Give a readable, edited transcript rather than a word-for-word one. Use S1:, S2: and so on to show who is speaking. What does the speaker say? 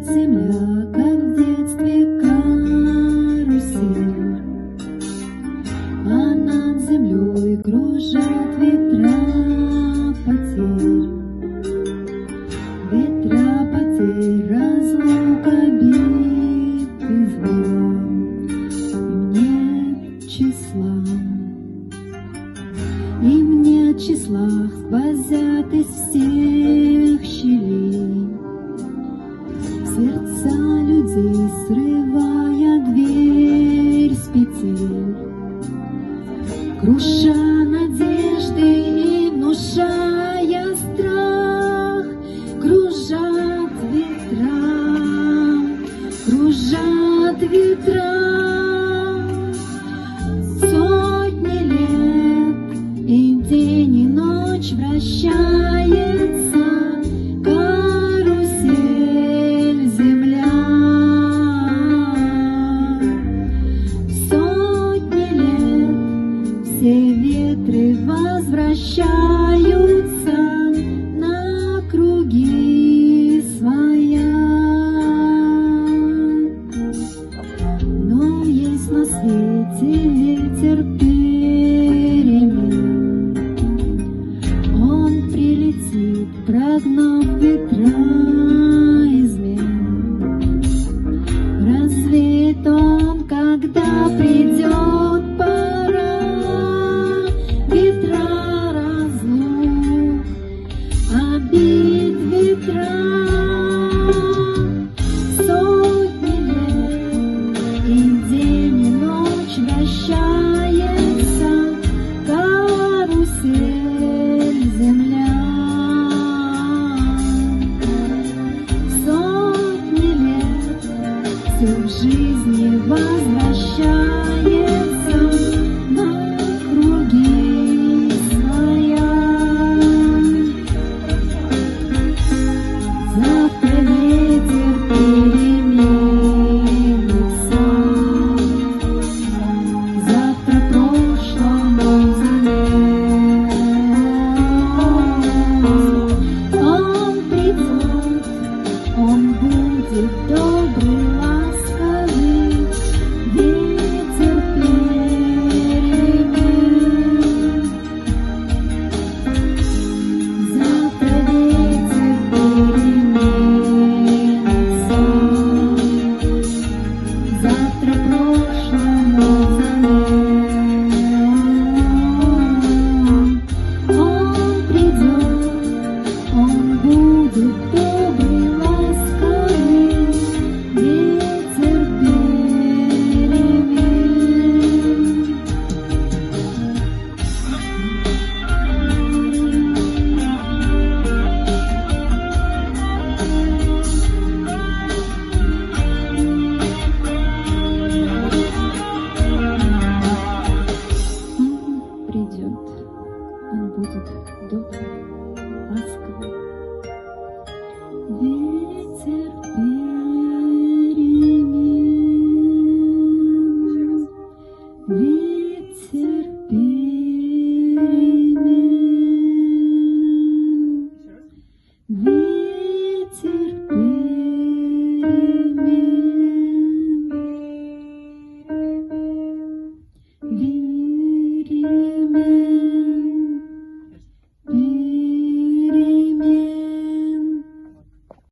S1: земля, как в детстве карусель, а над землей кружат ветра потерь. Ветра потерь, разлука, битвы зла, нет числа. Им нет числа, сквозят из всех щелей сердца людей, срывая дверь с петель, круша надежды и внушая страх. Кружат ветра, сотни лет, и день и ночь вращается карусель земля. Сотни лет все ветры возвращаются на круги своя. Но есть на свете ветер перемен, он прилетит, прогнав ветра измен. Развеет он, когда придет пора, ветра разлук, обид ветра. Сотни лет, и день и ночь вращается карусель земля. Сотни лет все в жизни возвращается на круги своя. Завтра ветер переменится, завтра прошлому заменит. Он придет, он будет добрый, ласковый, ветер перемен. Завтра ветер переменится, завтра прошлому заменит. Он придет, он будет добрый,